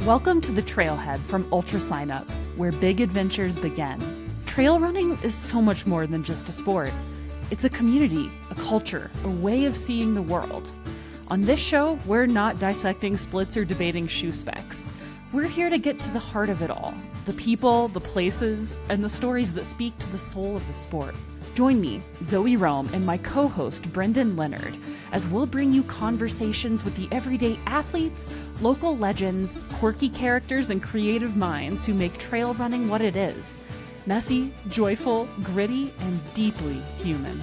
Welcome to the Trailhead from UltraSignup, where big adventures begin. Trail running is so much more than just a sport. It's a community, a culture, a way of seeing the world. On this show, we're not dissecting splits or debating shoe specs. We're here to get to the heart of it all, the people, the places, and the stories that speak to the soul of the sport. Join me, Zoe Rome, and my co-host, Brendan Leonard, as we'll bring you conversations with the everyday athletes, local legends, quirky characters, and creative minds who make trail running what it is. Messy, joyful, gritty, and deeply human.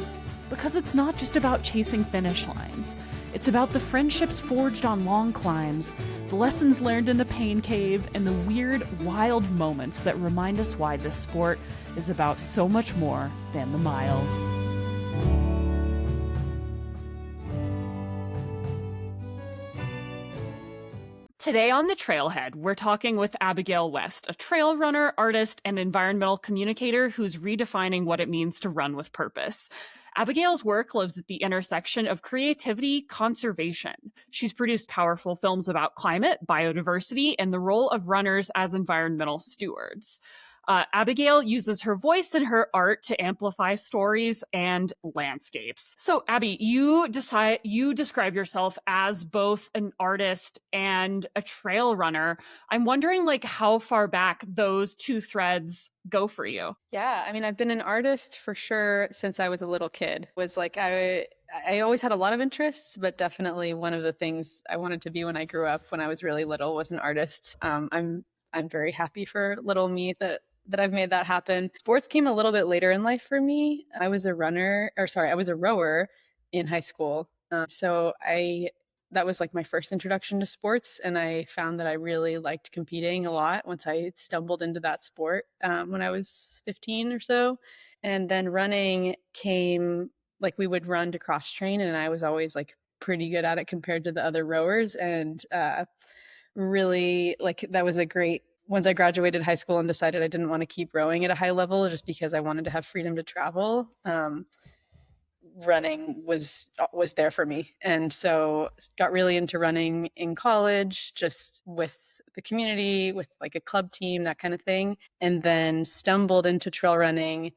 Because it's not just about chasing finish lines. It's about the friendships forged on long climbs, the lessons learned in the pain cave, and the weird, wild moments that remind us why this sport is about so much more than the miles. Today on the Trailhead, we're talking with Abigail West, a trail runner, artist, and environmental communicator who's redefining what it means to run with purpose. Abigail's work lives at the intersection of creativity, conservation. She's produced powerful films about climate, biodiversity, and the role of runners as environmental stewards. Abigail uses her voice and her art to amplify stories and landscapes. So, Abby, you describe yourself as both an artist and a trail runner. I'm wondering, how far back those two threads go for you. Yeah, I mean, I've been an artist for sure since I was a little kid. I always had a lot of interests, but definitely one of the things I wanted to be when I grew up, when I was really little, was an artist. I'm very happy for little me that I've made that happen. Sports came a little bit later in life for me. I was a rower in high school. That was like my first introduction to sports. And I found that I really liked competing a lot once I stumbled into that sport when I was 15 or so. And then running came, we would run to cross train, and I was always pretty good at it compared to the other rowers. And really, that was a great, once I graduated high school and decided I didn't want to keep rowing at a high level just because I wanted to have freedom to travel, running was there for me. And so got really into running in college, just with the community, with a club team, that kind of thing. And then stumbled into trail running.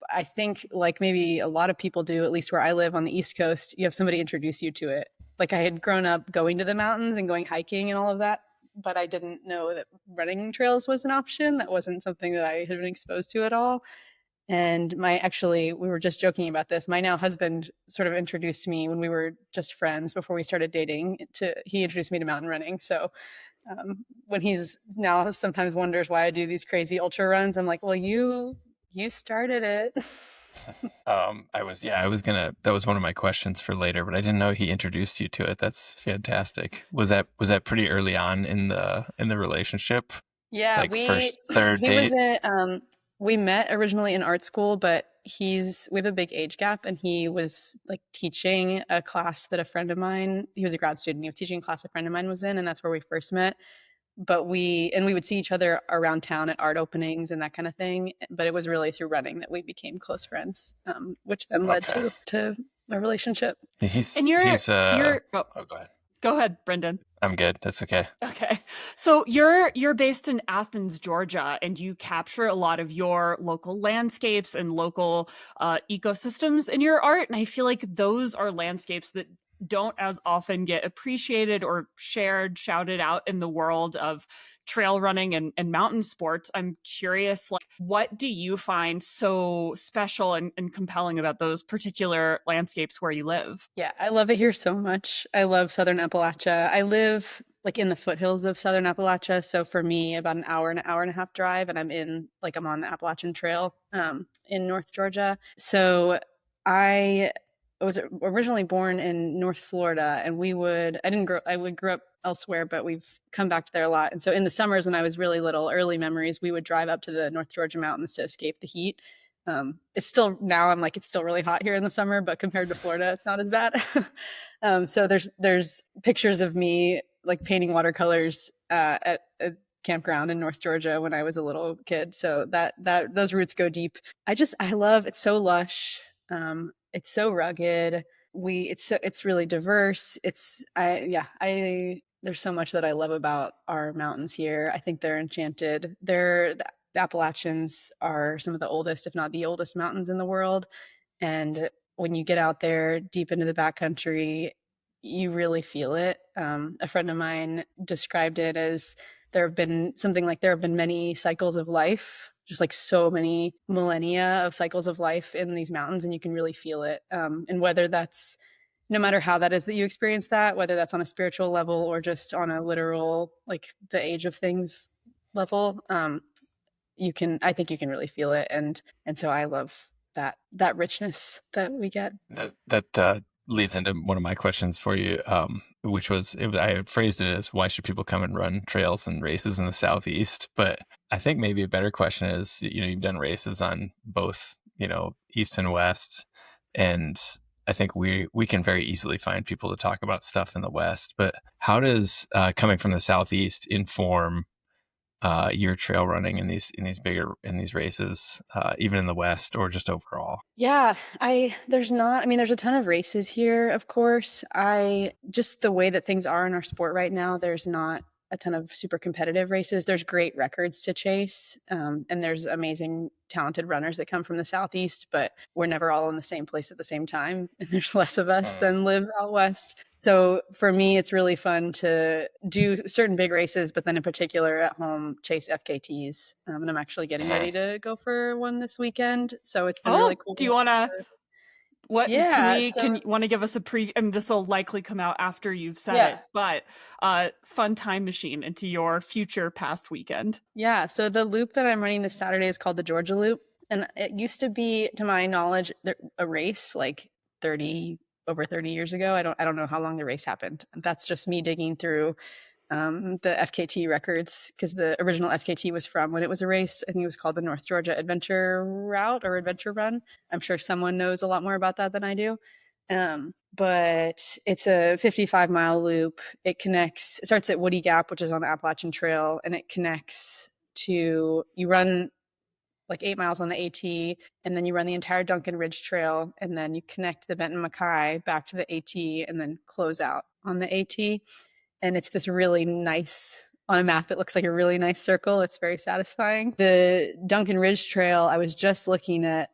I think maybe a lot of people do, at least where I live on the East Coast, you have somebody introduce you to it. I had grown up going to the mountains and going hiking and all of that, but I didn't know that running trails was an option. That wasn't something that I had been exposed to at all. And we were just joking about this. My now husband sort of introduced me when we were just friends before we started dating. He introduced me to mountain running. So when he's now sometimes wonders why I do these crazy ultra runs, I'm like, well, you started it. That was one of my questions for later, but I didn't know he introduced you to it. That's fantastic. Was that pretty early on in the relationship? Yeah, first, third date? We met originally in art school, but we have a big age gap, and he was teaching a class that a friend of mine, he was a grad student, he was teaching a class a friend of mine was in, and that's where we first met. But we would see each other around town at art openings and that kind of thing. But it was really through running that we became close friends, which then led to a relationship. Go ahead. Go ahead, Brendan. I'm good. That's okay. Okay. So you're based in Athens, Georgia, and you capture a lot of your local landscapes and local ecosystems in your art. And I feel like those are landscapes that don't as often get appreciated or shouted out in the world of trail running and mountain sports. I'm curious, what do you find so special and compelling about those particular landscapes where you live? Yeah, I love it here so much. I love Southern Appalachia. I live in the foothills of Southern Appalachia. So for me, about an hour and a half drive, and I'm on the Appalachian Trail in North Georgia. So I was originally born in North Florida, and I would grow up elsewhere, but we've come back there a lot. And so in the summers when I was really little, early memories, we would drive up to the North Georgia mountains to escape the heat. It's still, now I'm it's still really hot here in the summer, but compared to Florida, it's not as bad. So there's pictures of me painting watercolors at a campground in North Georgia when I was a little kid. So that those roots go deep. I love, it's so lush. It's so rugged. it's really diverse. There's so much that I love about our mountains here. I think they're enchanted. The Appalachians are some of the oldest, if not the oldest mountains in the world. And when you get out there deep into the backcountry, you really feel it. A friend of mine described it as there have been many cycles of life, just like so many millennia of cycles of life in these mountains, and you can really feel it. And whether that's, no matter how that is that you experience that, whether that's on a spiritual level or just on a literal, like the age of things level, I think you can really feel it. And so I love that richness that we get. That leads into one of my questions for you, which was, I had phrased it as, why should people come and run trails and races in the Southeast? But I think maybe a better question is, you've done races on both, East and West, and I think we can very easily find people to talk about stuff in the West. But how does coming from the Southeast inform your trail running in these races, even in the West or just overall? Yeah, there's a ton of races here, of course. Just the way that things are in our sport right now, there's not a ton of super competitive races. There's great records to chase, and there's amazing, talented runners that come from the Southeast, but we're never all in the same place at the same time. And there's less of us than live out West. So for me, it's really fun to do certain big races, but then in particular at home, chase FKTs. And I'm actually getting ready to go for one this weekend. So it's been really cool. Do you want to... What can you want to give us a preview? I mean, this will likely come out after you've said it, but fun time machine into your future past weekend. Yeah. So the loop that I'm running this Saturday is called the Georgia Loop. And it used to be, to my knowledge, a race like over 30 years ago. I don't know how long the race happened. That's just me digging through the FKT records, because the original FKT was from when it was a race. I think it was called the North Georgia Adventure Route or Adventure Run. I'm sure someone knows a lot more about that than I do. But it's a 55-mile loop. It starts at Woody Gap, which is on the Appalachian Trail, and it connects to, you run like 8 miles on the AT, and then you run the entire Duncan Ridge Trail, and then you connect the Benton Mackay back to the AT, and then close out on the AT. And it's this really nice, on a map, it looks like a really nice circle. It's very satisfying. The Duncan Ridge Trail, I was just looking at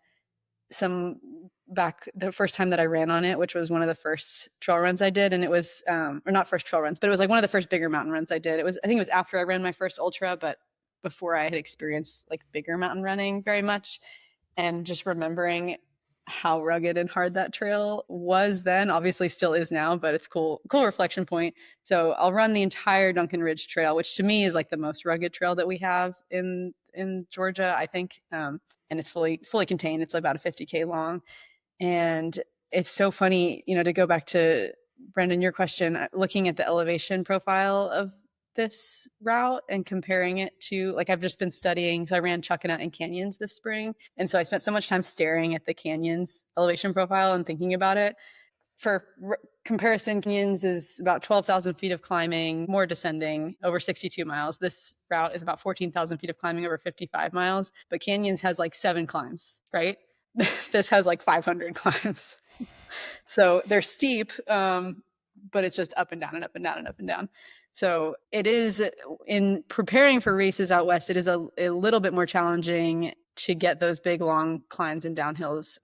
the first time that I ran on it, which was one of the first trail runs I did. And it was, or not first trail runs, but it was like one of the first bigger mountain runs I did. I think it was after I ran my first ultra, but before I had experienced like bigger mountain running very much. And just remembering how rugged and hard that trail was then, obviously still is now, but it's cool reflection point. So I'll run the entire Duncan Ridge Trail, which to me is like the most rugged trail that we have in Georgia, I think. And it's fully contained. It's about a 50K long. And it's so funny, to go back to Brendan, your question, looking at the elevation profile of this route and comparing it to, like, I've just been studying. So I ran Chuckanut and Canyons this spring. And so I spent so much time staring at the Canyons elevation profile and thinking about it. For comparison, Canyons is about 12,000 feet of climbing, more descending, over 62 miles. This route is about 14,000 feet of climbing over 55 miles. But Canyons has like 7 climbs, right? This has like 500 climbs. So they're steep, but it's just up and down and up and down and up and down. So it is, in preparing for races out West, it is a little bit more challenging to get those big, long climbs and downhills.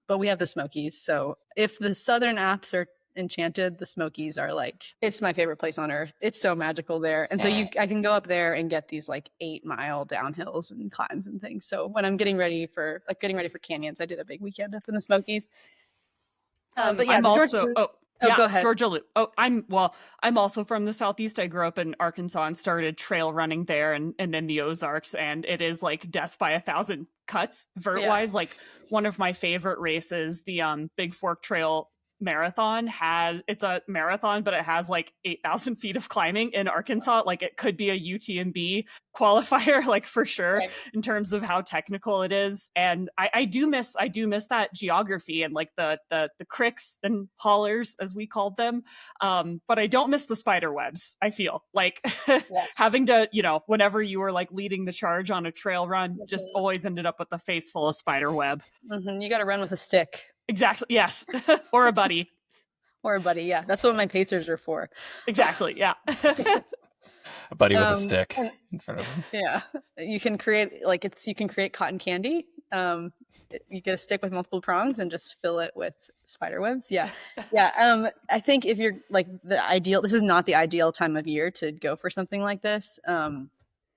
But we have the Smokies. So if the Southern Apps are enchanted, the Smokies are like, it's my favorite place on earth. It's so magical there. And so I can go up there and get these like 8-mile downhills and climbs and things. So when I'm getting ready for canyons, I did a big weekend up in the Smokies. But yeah, go ahead. Georgia Loop. I'm also from the Southeast. I grew up in Arkansas and started trail running there and in the Ozarks. And it is like death by 1,000 cuts vert-wise. Yeah. Like one of my favorite races, the Big Fork Trail Marathon it's a marathon, but it has like 8,000 feet of climbing in Arkansas. Like it could be a UTMB qualifier, like for sure, right, in terms of how technical it is. And I do miss that geography and like the cricks and hollers, as we called them. But I don't miss the spider webs. I feel like having to, whenever you were like leading the charge on a trail run, just always ended up with a face full of spider web. Mm-hmm. You got to run with a stick. Exactly. Yes. Or a buddy. Or a buddy. Yeah. That's what my pacers are for. Exactly. Yeah. A buddy with a stick in front of him. Yeah. You can create you can create cotton candy. You get a stick with multiple prongs and just fill it with spider webs. Yeah. Yeah. I think if you're like this is not the ideal time of year to go for something like this.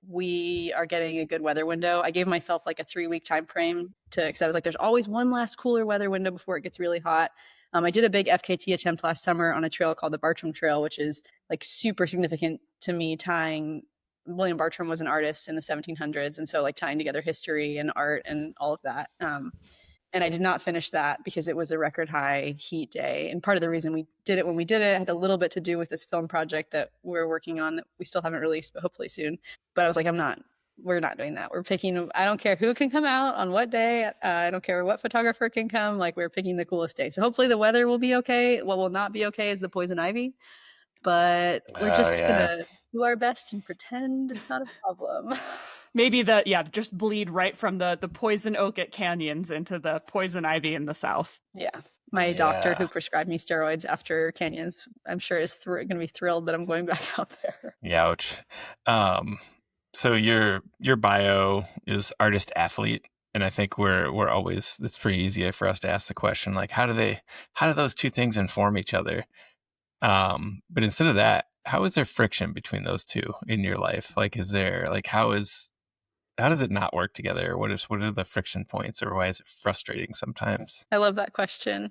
We are getting a good weather window. I gave myself like a 3-week time frame because I was like, there's always one last cooler weather window before it gets really hot. I did a big FKT attempt last summer on a trail called the Bartram Trail, which is like super significant to me, tying William Bartram was an artist in the 1700s. And so like tying together history and art and all of that. And I did not finish that because it was a record high heat day. And part of the reason we did it when we did it had a little bit to do with this film project that we're working on that we still haven't released, but hopefully soon. But I was like, we're not doing that. We're picking, I don't care who can come out on what day. I don't care what photographer can come. Like we're picking the coolest day. So hopefully the weather will be okay. What will not be okay is the poison ivy. But we're just going to do our best and pretend it's not a problem. Maybe just bleed right from the poison oak at canyons into the poison ivy in the south. Yeah. My doctor who prescribed me steroids after canyons, I'm sure is going to be thrilled that I'm going back out there. Ouch. So your bio is artist athlete. And I think we're always, it's pretty easy for us to ask the question, like, how do those two things inform each other? But instead of that, how is there friction between those two in your life? Like, is there like, how does it not work together? What are the friction points, or why is it frustrating sometimes? I love that question.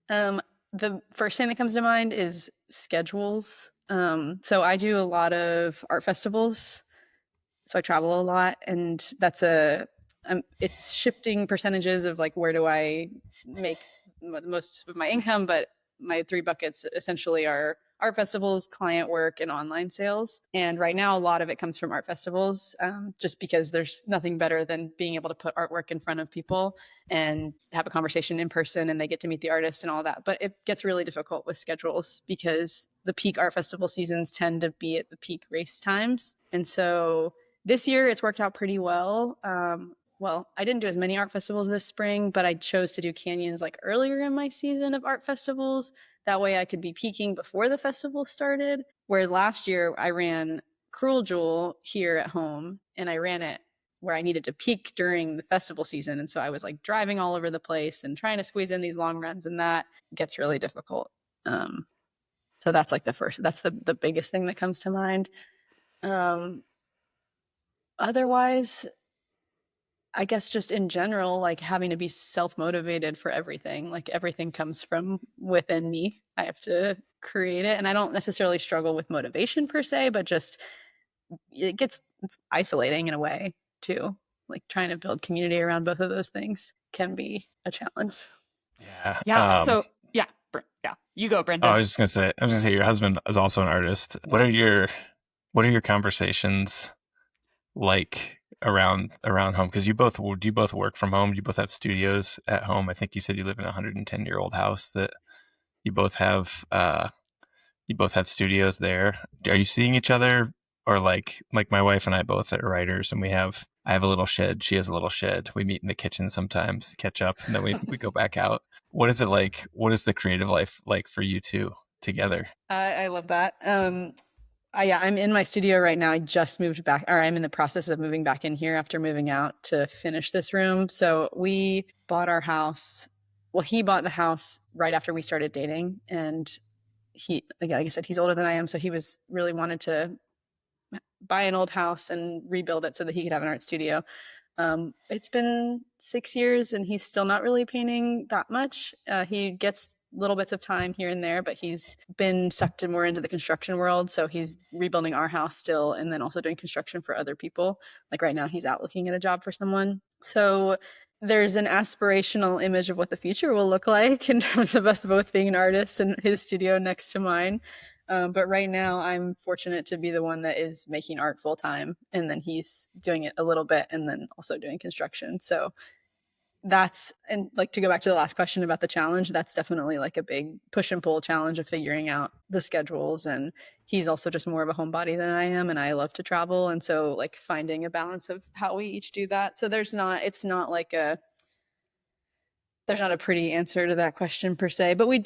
The first thing that comes to mind is schedules. So I do a lot of art festivals. So I travel a lot, and that's it's shifting percentages of like, where do I make most of my income? But my 3 buckets essentially are art festivals, client work, and online sales. And right now, a lot of it comes from art festivals, just because there's nothing better than being able to put artwork in front of people and have a conversation in person, and they get to meet the artist and all that. But it gets really difficult with schedules because the peak art festival seasons tend to be at the peak race times. And so this year, it's worked out pretty well. Well, I didn't do as many art festivals this spring, but I chose to do canyons like earlier in my season of art festivals. That way I could be peaking before the festival started. Whereas last year I ran Cruel Jewel here at home, and I ran it where I needed to peak during the festival season. And so I was like driving all over the place and trying to squeeze in these long runs, and that gets really difficult. So that's like that's the biggest thing that comes to mind. Otherwise, I guess just in general, like having to be self-motivated for everything. Like everything comes from within me. I have to create it. And I don't necessarily struggle with motivation per se, but just it's isolating in a way too. Like trying to build community around both of those things can be a challenge. Yeah. Yeah. You go, Brenda. I was just gonna say your husband is also an artist. What are your conversations like around home? Because do you both work from home? Do you both have studios at home? I think you said you live in a 110-year-old house that you both have studios there. Are you seeing each other, or like my wife and I both are writers, and I have a little shed, she has a little shed. We meet in the kitchen sometimes, catch up, and then we go back out. What is it like? What is the creative life like for you two together? I love that. I'm in my studio right now. I just moved back, or I'm in the process of moving back in here after moving out to finish this room. So we bought our house. Well, he bought the house right after we started dating. And he, like I said, he's older than I am. So he was really wanted to buy an old house and rebuild it so that he could have an art studio. It's been 6 years and he's still not really painting that much. He gets little bits of time here and there, but he's been sucked more into the construction world. So he's rebuilding our house still, and then also doing construction for other people. Like right now he's out looking at a job for someone. So there's an aspirational image of what the future will look like in terms of us both being an artist and his studio next to mine. But right now I'm fortunate to be the one that is making art full time, and then he's doing it a little bit and then also doing construction. So and like to go back to the last question about the challenge, that's definitely like a big push and pull challenge of figuring out the schedules. And he's also just more of a homebody than I am, and I love to travel. And so like finding a balance of how we each do that. So it's not like There's not a pretty answer to that question per se, but we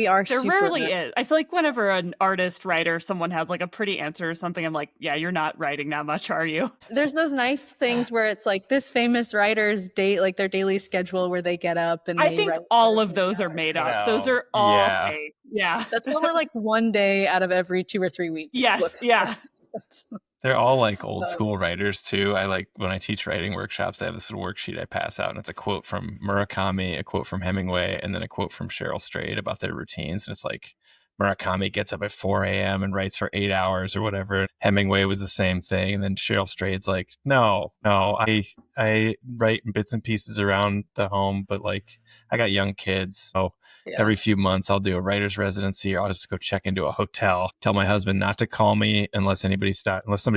are There super. rarely is. I feel like whenever an artist, writer, someone has like a pretty answer or something, I'm like, yeah, you're not writing that much, are you? There's those nice things where it's like this famous writer's date, like their daily schedule where they get up and I they think write all for of so those many are hours. made up. Those are all fake. Yeah. That's probably like one day out of every 2 or 3 weeks. Yes. Yeah. They're all like old school writers too. I like when I teach writing workshops, I have this little worksheet I pass out, and it's a quote from Murakami, a quote from Hemingway, and then a quote from Cheryl Strayed about their routines. And it's like Murakami gets up at 4 a.m. and writes for 8 hours or whatever. Hemingway was the same thing. And then Cheryl Strayed's like, no, I write in bits and pieces around the home, but like I got young kids. So every few months I'll do a writer's residency, or I'll just go check into a hotel, tell my husband not to call me unless somebody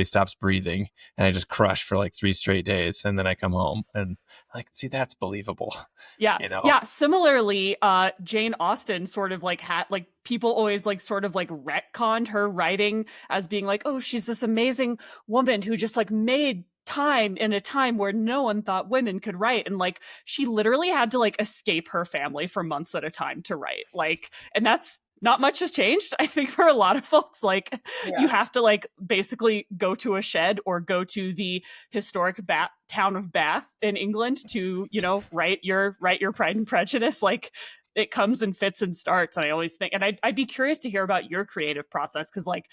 stops breathing. And I just crush for like 3 straight days. And then I come home and like, see, that's believable. Yeah. You know? Yeah. Similarly, Jane Austen sort of like had like people always like sort of like retconned her writing as being like, oh, she's this amazing woman who just like made time in a time where no one thought women could write. And like she literally had to like escape her family for months at a time to write. Like, and that's not much has changed. I think for a lot of folks, like you have to like basically go to a shed or go to the historic town of Bath in England to, you know, write your Pride and Prejudice. Like it comes in fits and starts. And I always think, and I'd be curious to hear about your creative process. Cause like,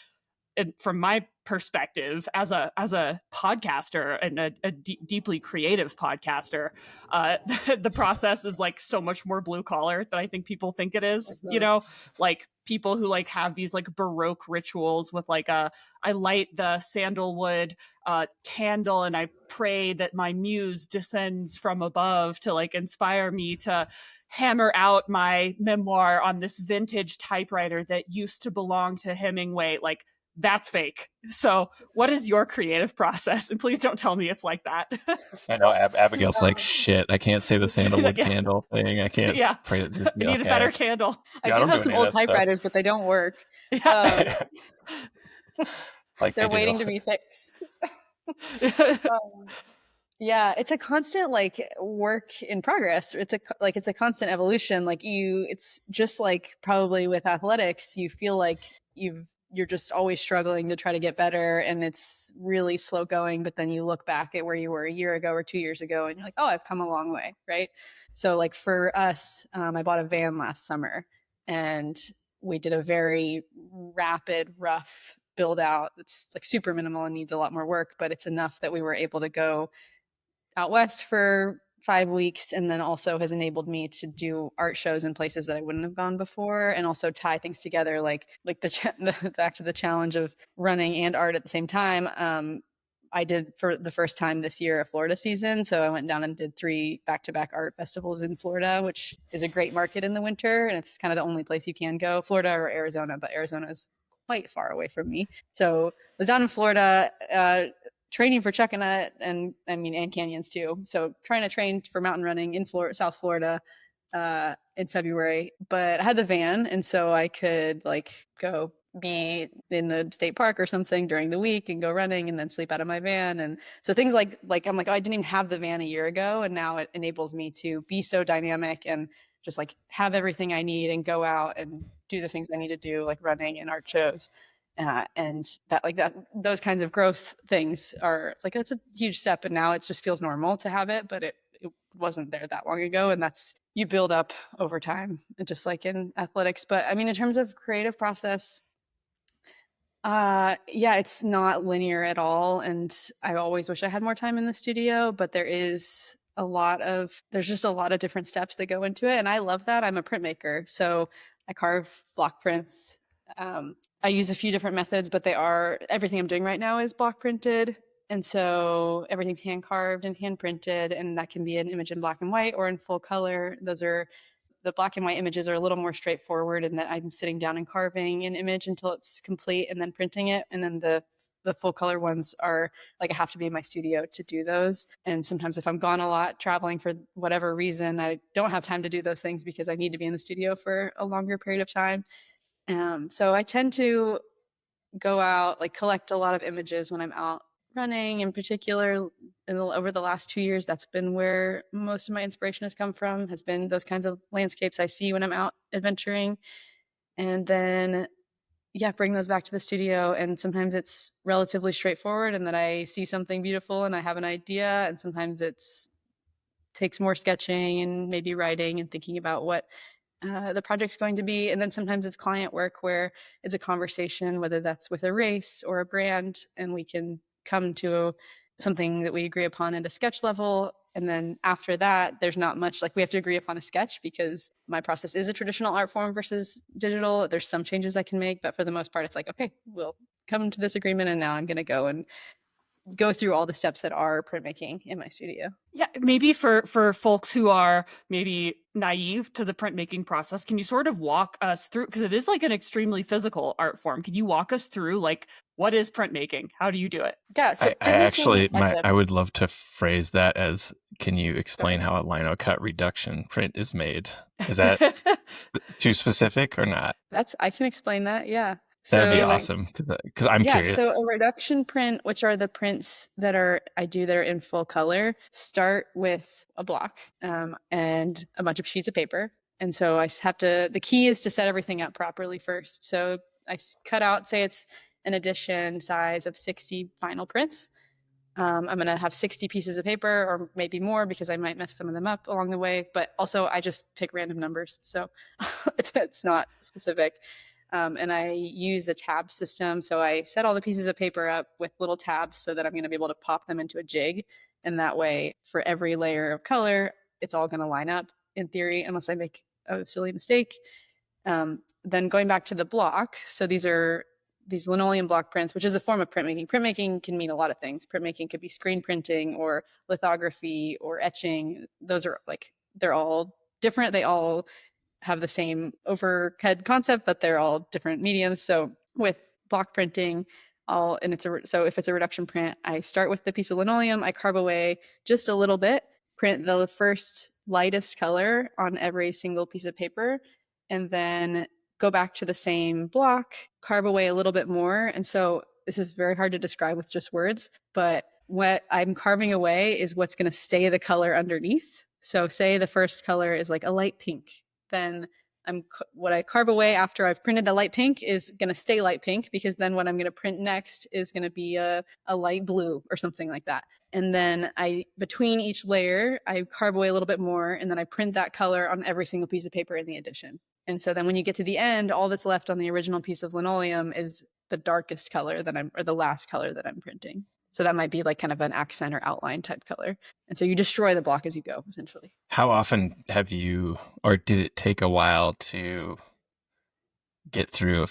and from my perspective as a podcaster and a deeply creative podcaster, the process is like so much more blue collar than I think people think it is. You know, like people who like have these like Baroque rituals with like I light the sandalwood candle and I pray that my muse descends from above to like inspire me to hammer out my memoir on this vintage typewriter that used to belong to Hemingway. Like that's fake. So what is your creative process? And please don't tell me it's like that. I know Abigail's like, shit, I can't say the sandalwood candle thing. I can't pray that. I need a better candle. I do have some old typewriters, but they don't work. Like they're waiting to be fixed. Yeah, it's a constant like work in progress. It's a constant evolution. Like it's just like probably with athletics, you feel like you're just always struggling to try to get better, and it's really slow going. But then you look back at where you were a year ago or 2 years ago, and you're like, oh, I've come a long way, right? So like for us, I bought a van last summer, and we did a very rapid, rough build out. It's like super minimal and needs a lot more work, but it's enough that we were able to go out west for 5 weeks, and then also has enabled me to do art shows in places that I wouldn't have gone before, and also tie things together, like back to the challenge of running and art at the same time. I did for the first time this year a Florida season, so I went down and did 3 back-to-back art festivals in Florida, which is a great market in the winter, and it's kind of the only place you can go, Florida or Arizona, but Arizona is quite far away from me. So I was down in Florida, training for Chuckanut and canyons too. So trying to train for mountain running in South Florida in February, but I had the van, and so I could like go be in the state park or something during the week and go running and then sleep out of my van. And so things like I'm like, oh, I didn't even have the van a year ago, and now it enables me to be so dynamic and just like have everything I need and go out and do the things I need to do, like running and art shows. And those kinds of growth things are like, that's a huge step. And now it just feels normal to have it, but it wasn't there that long ago. And you build up over time, just like in athletics. But I mean, in terms of creative process, it's not linear at all. And I always wish I had more time in the studio, but there's just a lot of different steps that go into it. And I love that. I'm a printmaker. So I carve block prints. I use a few different methods, but everything I'm doing right now is block printed. And so everything's hand carved and hand printed, and that can be an image in black and white or in full color. The black and white images are a little more straightforward in that I'm sitting down and carving an image until it's complete and then printing it. And then the full color ones are like, I have to be in my studio to do those. And sometimes if I'm gone a lot traveling for whatever reason, I don't have time to do those things because I need to be in the studio for a longer period of time. So I tend to go out, like collect a lot of images when I'm out running in particular, over the last 2 years, that's been where most of my inspiration has come from, has been those kinds of landscapes I see when I'm out adventuring. And then, yeah, bring those back to the studio. And sometimes it's relatively straightforward and that I see something beautiful and I have an idea. And sometimes it's takes more sketching and maybe writing and thinking about what the project's going to be. And then sometimes it's client work where it's a conversation, whether that's with a race or a brand, and we can come to something that we agree upon at a sketch level. And then after that, there's not much, like we have to agree upon a sketch because my process is a traditional art form versus digital. There's some changes I can make, but for the most part, it's like, okay, we'll come to this agreement and now I'm going to go through all the steps that are printmaking in my studio. Yeah, maybe for folks who are maybe naive to the printmaking process, can you sort of walk us through, because it is like an extremely physical art form. Can you walk us through like what is printmaking? How do you do it? Yeah, so I would love to phrase that as, can you explain how a lino cut reduction print is made? Is that too specific or not? I can explain that, yeah. That'd be awesome, because I'm curious. So a reduction print, which are the prints that are in full color, start with a block and a bunch of sheets of paper. And so the key is to set everything up properly first. So I cut out, say it's an edition size of 60 vinyl prints. I'm going to have 60 pieces of paper or maybe more because I might mess some of them up along the way. But also I just pick random numbers. So it's not specific. And I use a tab system. So I set all the pieces of paper up with little tabs so that I'm going to be able to pop them into a jig. And that way, for every layer of color, it's all going to line up in theory, unless I make a silly mistake. Then going back to the block. So these are these linoleum block prints, which is a form of printmaking. Printmaking can mean a lot of things. Printmaking could be screen printing or lithography or etching. Those are they're all different. They all have the same overhead concept, but they're all different mediums. So with block printing, so if it's a reduction print, I start with the piece of linoleum, I carve away just a little bit, print the first lightest color on every single piece of paper, and then go back to the same block, carve away a little bit more. And so this is very hard to describe with just words, but what I'm carving away is what's going to stay the color underneath. So say the first color is like a light pink. Then what I carve away after I've printed the light pink is going to stay light pink, because then what I'm going to print next is going to be a light blue or something like that. And then between each layer, I carve away a little bit more, and then I print that color on every single piece of paper in the edition. And so then when you get to the end, all that's left on the original piece of linoleum is the darkest color or the last color that I'm printing. So that might be like kind of an accent or outline type color. And so you destroy the block as you go, essentially. How often or did it take a while to get through,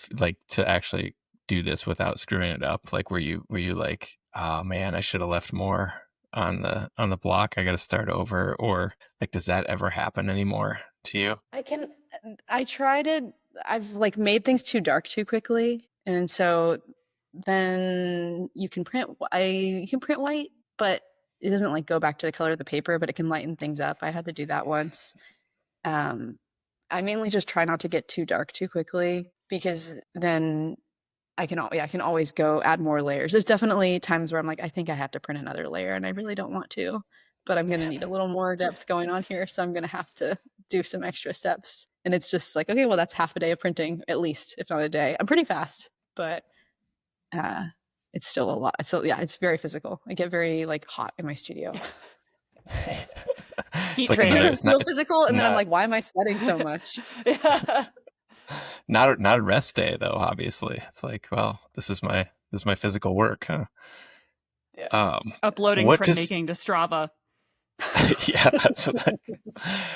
to actually do this without screwing it up? Like, were you like, oh man, I should have left more on the block, I got to start over? Or like, does that ever happen anymore to you? I've made things too dark too quickly. And so then you can print white, but it doesn't go back to the color of the paper, but it can lighten things up. I had to do that once. I mainly just try not to get too dark too quickly, because then I can always go add more layers. There's definitely times where I'm like, I think I have to print another layer and I really don't want to, but I'm going to need a little more depth going on here. So I'm going to have to do some extra steps. And it's just like, okay, well, that's half a day of printing at least, if not a day. I'm pretty fast, but it's still a lot. So yeah, it's very physical. I get very hot in my studio. Heat training. It doesn't feel physical, and then I'm like, why am I sweating so much? Not a rest day though. Obviously, it's like, well, this is my physical work, huh? Yeah. Uploading printmaking to Strava. Yeah.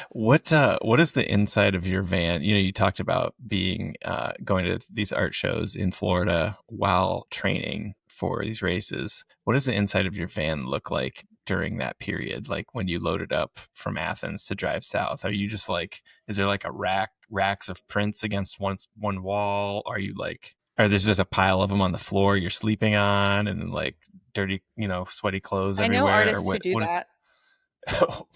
What is the inside of your van? You talked about going to these art shows in Florida while training for these races. What does the inside of your van look like during that period? Like when you loaded up from Athens to drive south, are you just is there a racks of prints against one wall? Are you or there's just a pile of them on the floor you're sleeping on, and dirty, sweaty clothes everywhere? I know artists who do that. Oh.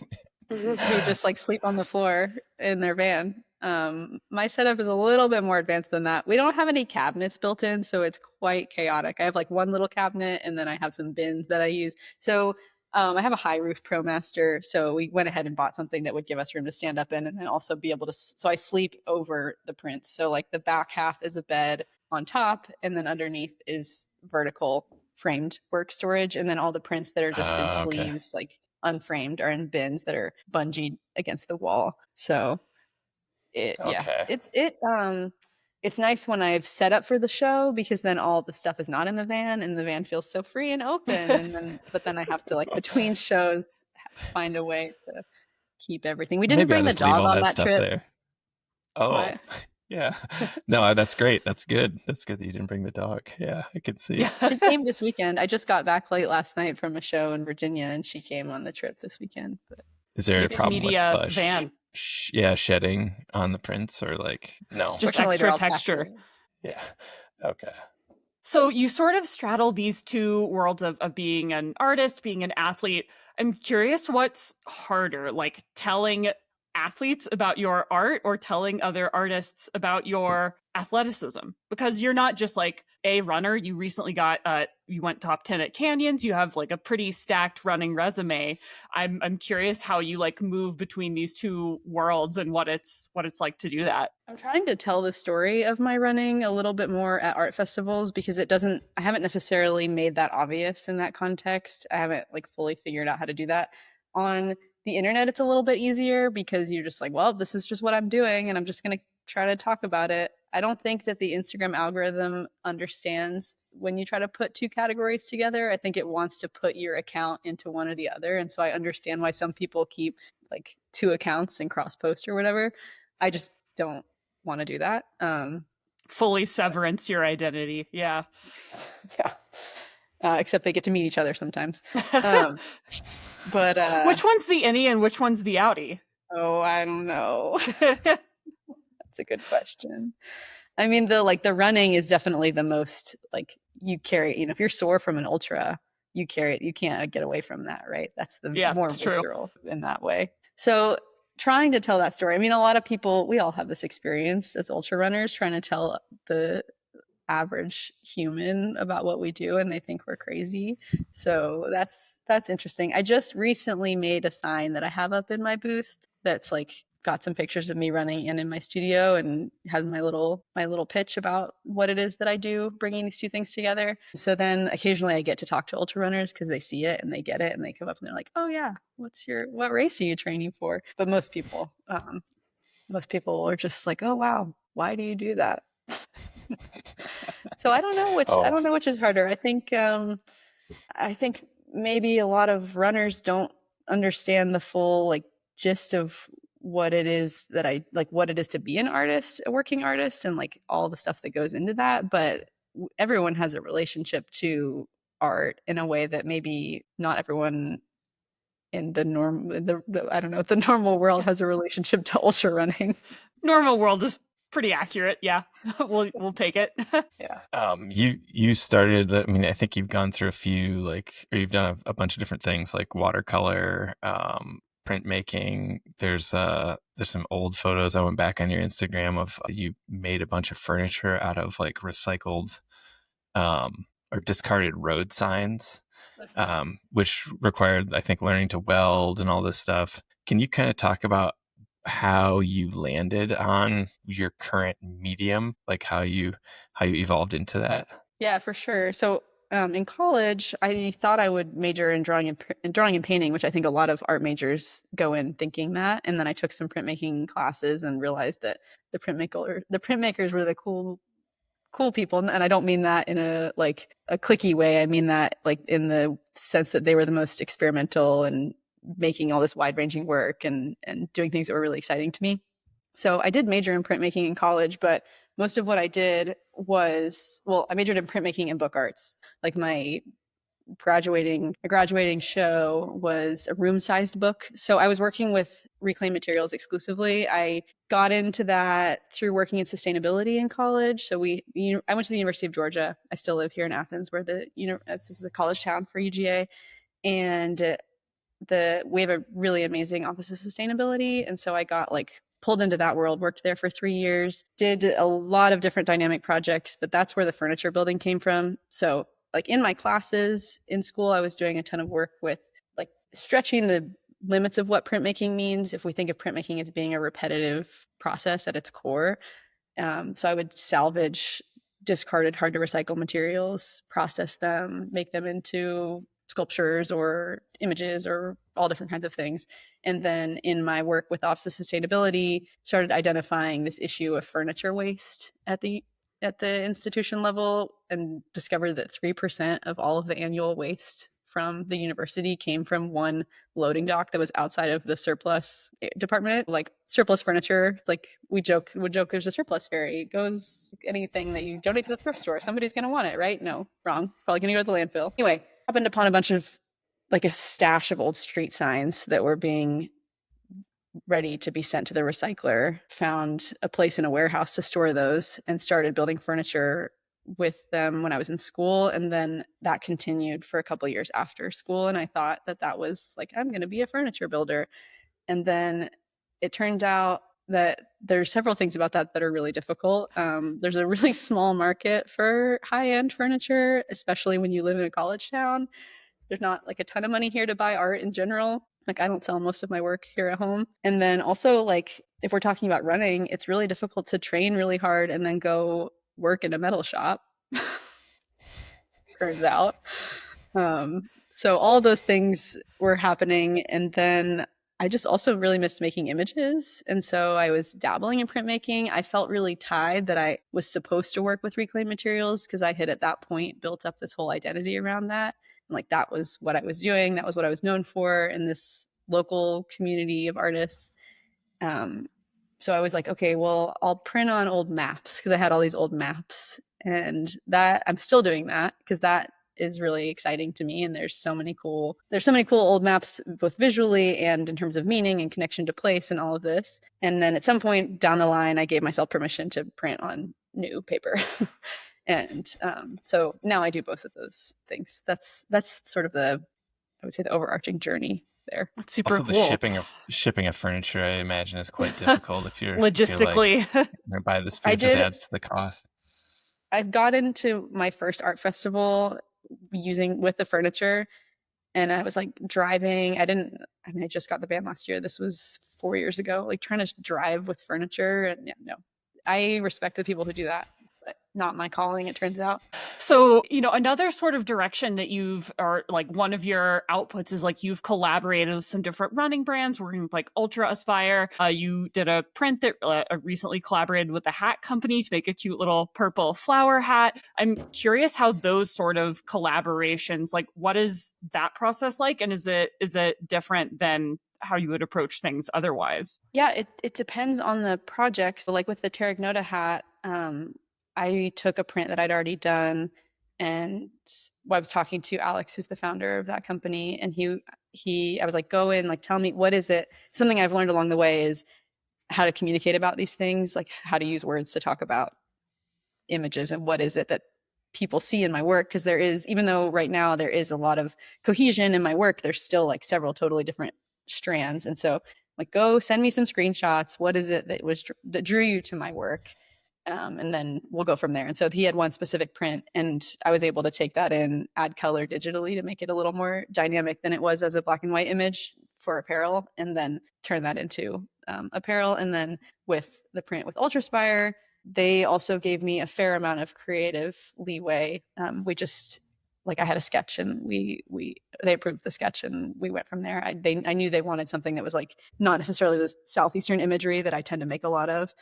Who just sleep on the floor in their van. My setup is a little bit more advanced than that. We don't have any cabinets built in, so it's quite chaotic. I have like one little cabinet, and then I have some bins that I use. So I have a high roof ProMaster, so we went ahead and bought something that would give us room to stand up in, and then also be able to. So I sleep over the prints. So like the back half is a bed on top, and then underneath is vertical framed work storage, and then all the prints that are just in sleeves, like unframed, are in bins that are bungeed against the wall. So it's nice when I've set up for the show, because then all the stuff is not in the van, and the van feels so free and open. And then I have to, like, between shows, find a way to keep everything. We didn't bring the dog on that trip. There. Oh, what? Yeah. No, that's great. That's good. That's good that you didn't bring the dog. Yeah, I can see. She came this weekend. I just got back late last night from a show in Virginia, and she came on the trip this weekend. But is there a problem with van? Shedding on the prints, or like no? Just extra texture. Yeah. Okay. So you sort of straddle these two worlds of being an artist, being an athlete. I'm curious, what's harder, like telling athletes about your art or telling other artists about your athleticism? Because you're not just like a runner. You recently you went top 10 at Canyons. You have like a pretty stacked running resume. I'm curious how you like move between these two worlds and what it's like to do that. I'm trying to tell the story of my running a little bit more at art festivals, because I haven't necessarily made that obvious in that context. I haven't like fully figured out how to do that. On the internet, it's a little bit easier, because you're just like, well, this is just what I'm doing, and I'm just going to try to talk about it. I don't think that the Instagram algorithm understands when you try to put two categories together. I think it wants to put your account into one or the other. And so I understand why some people keep like two accounts and cross post or whatever. I just don't want to do that. Fully severance your identity. Yeah. Yeah. Except they get to meet each other sometimes. But which one's the innie and which one's the outie? Oh, I don't know. That's a good question. I mean, the running is definitely the most, like, you carry, if you're sore from an ultra, you carry it. You can't get away from that, right? That's the more visceral in that way. So trying to tell that story. I mean, a lot of people, we all have this experience as ultra runners, trying to tell the average human about what we do, and they think we're crazy. So that's interesting. I just recently made a sign that I have up in my booth that's like got some pictures of me running in my studio, and has my little pitch about what it is that I do, bringing these two things together. So then occasionally I get to talk to ultra runners, because they see it and they get it, and they come up and they're like, oh yeah, what race are you training for? But most people are just like, oh wow, why do you do that? So I don't know which is harder. I think maybe a lot of runners don't understand the full like gist of what it is that I like, what it is to be an artist, a working artist, and like all the stuff that goes into that. But everyone has a relationship to art in a way that maybe not everyone in the normal world has a relationship to ultra running. Normal world is pretty accurate. Yeah. We'll take it. Yeah. You started, I mean, I think you've gone through you've done a bunch of different things like watercolor, printmaking. There's some old photos. I went back on your Instagram of you made a bunch of furniture out of like recycled, or discarded road signs, which required, I think, learning to weld and all this stuff. Can you kind of talk about how you landed on your current medium, like how you evolved into that? Yeah, for sure. So in college, I thought I would major in drawing and painting, which I think a lot of art majors go in thinking that. And then I took some printmaking classes and realized that the printmakers were the cool people. And I don't mean that in a cliquey way. I mean that like in the sense that they were the most experimental and making all this wide-ranging work and doing things that were really exciting to me. So I did major in printmaking in college, but most of what I did was, I majored in printmaking and book arts. Like my graduating show was a room-sized book. So I was working with reclaimed materials exclusively. I got into that through working in sustainability in college. So I went to the University of Georgia. I still live here in Athens, where this is the college town for UGA. And we have a really amazing Office of Sustainability. And so I got like pulled into that world, worked there for 3 years, did a lot of different dynamic projects, but that's where the furniture building came from. So like in my classes in school, I was doing a ton of work with like stretching the limits of what printmaking means. If we think of printmaking as being a repetitive process at its core. So I would salvage discarded, hard to recycle materials, process them, make them into sculptures or images or all different kinds of things. And then in my work with Office of Sustainability, started identifying this issue of furniture waste at the institution level, and discovered that 3% of all of the annual waste from the university came from one loading dock that was outside of the surplus department. Like surplus furniture, it's like would joke there's a surplus ferry. It goes anything that you donate to the thrift store, somebody's going to want it, right? No, wrong. It's probably going to go to the landfill. Anyway, happened upon a bunch of like a stash of old street signs that were being ready to be sent to the recycler, found a place in a warehouse to store those, and started building furniture with them when I was in school. And then that continued for a couple of years after school. And I thought that was like, I'm going to be a furniture builder. And then it turned out that there's several things about that are really difficult. There's a really small market for high-end furniture, especially when you live in a college town. There's not like a ton of money here to buy art in general. Like I don't sell most of my work here at home. And then also like if we're talking about running, it's really difficult to train really hard and then go work in a metal shop. Turns out. So all those things were happening. And then I just also really missed making images. And so I was dabbling in printmaking. I felt really tied that I was supposed to work with reclaimed materials because I had at that point built up this whole identity around that. And like that was what I was doing. That was what I was known for in this local community of artists. So I was like, okay, well, I'll print on old maps because I had all these old maps, and that I'm still doing that because that is really exciting to me. And there's so many cool old maps, both visually and in terms of meaning and connection to place and all of this. And then at some point down the line, I gave myself permission to print on new paper. And so now I do both of those things. That's sort of I would say the overarching journey there. That's super also, cool. The shipping of furniture, I imagine, is quite difficult if you're logistically. If you're like, buy this, it just adds to the cost. I've got into my first art festival with the furniture, and I was like driving. I just got the band last year. This was 4 years ago. Like trying to drive with furniture, and yeah, no, I respect the people who do that. But not my calling, it turns out. So, another sort of direction that one of your outputs is like you've collaborated with some different running brands, working with like Ultra Aspire. You did a print that recently collaborated with the hat company to make a cute little purple flower hat. I'm curious how those sort of collaborations, like what is that process like? And is it different than how you would approach things otherwise? Yeah, it depends on the project. So like with the Terragnota hat, I took a print that I'd already done, and I was talking to Alex, who's the founder of that company, and I was like, go in, like, tell me, what is it? Something I've learned along the way is how to communicate about these things, like how to use words to talk about images and what is it that people see in my work. Because there is, even though right now there is a lot of cohesion in my work, there's still like several totally different strands. And so like, go send me some screenshots. What is it that drew you to my work? And then we'll go from there. And so he had one specific print, and I was able to take that in, add color digitally to make it a little more dynamic than it was as a black and white image for apparel, and then turn that into apparel. And then with the print with Ultraspire, they also gave me a fair amount of creative leeway. We just, like, I had a sketch, and they approved the sketch, and we went from there. I knew they wanted something that was like not necessarily the Southeastern imagery that I tend to make a lot of,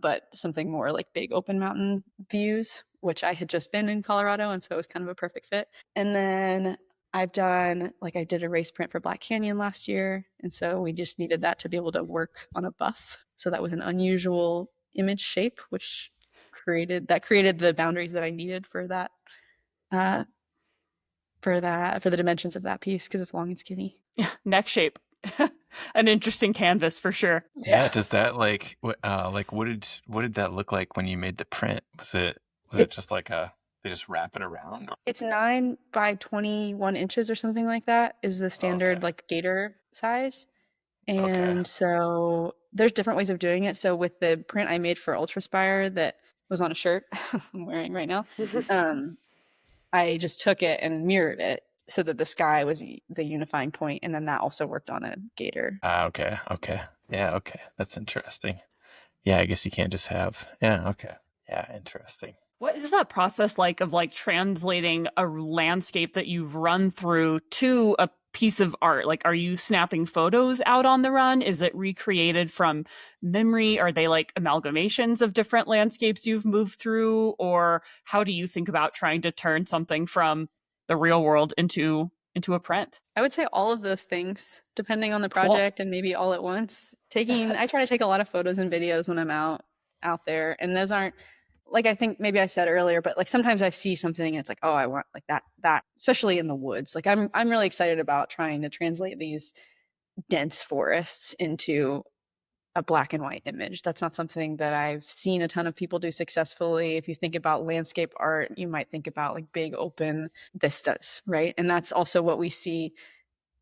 but something more like big open mountain views, which I had just been in Colorado, and so it was kind of a perfect fit. And then I did a race print for Black Canyon last year, and so we just needed that to be able to work on a buff. So that was an unusual image shape, which created the boundaries that I needed for that, for the dimensions of that piece, because it's long and skinny. Yeah, neck shape. An interesting canvas for sure. Yeah. Does that what did that look like when you made the print? Was it just like they just wrap it around? It's 9 by 21 inches or something like that is the standard like gator size. And so there's different ways of doing it. So with the print I made for Ultraspire that was on a shirt I'm wearing right now, I just took it and mirrored it so that the sky was the unifying point, and then that also worked on a gator. Okay. Yeah, okay. That's interesting. Yeah, I guess you can't just have, yeah, okay. Yeah, interesting. What is that process like of like translating a landscape that you've run through to a piece of art? Like, are you snapping photos out on the run? Is it recreated from memory? Are they like amalgamations of different landscapes you've moved through? Or how do you think about trying to turn something from the real world into a print? I would say all of those things, depending on the project, and maybe all at once. I try to take a lot of photos and videos when I'm out there, and those aren't, like, I think maybe I said earlier, but like sometimes I see something and it's like, oh, I want like that, especially in the woods. Like I'm really excited about trying to translate these dense forests into a black and white image. That's not something that I've seen a ton of people do successfully. If you think about landscape art, you might think about like big open vistas, right? And that's also what we see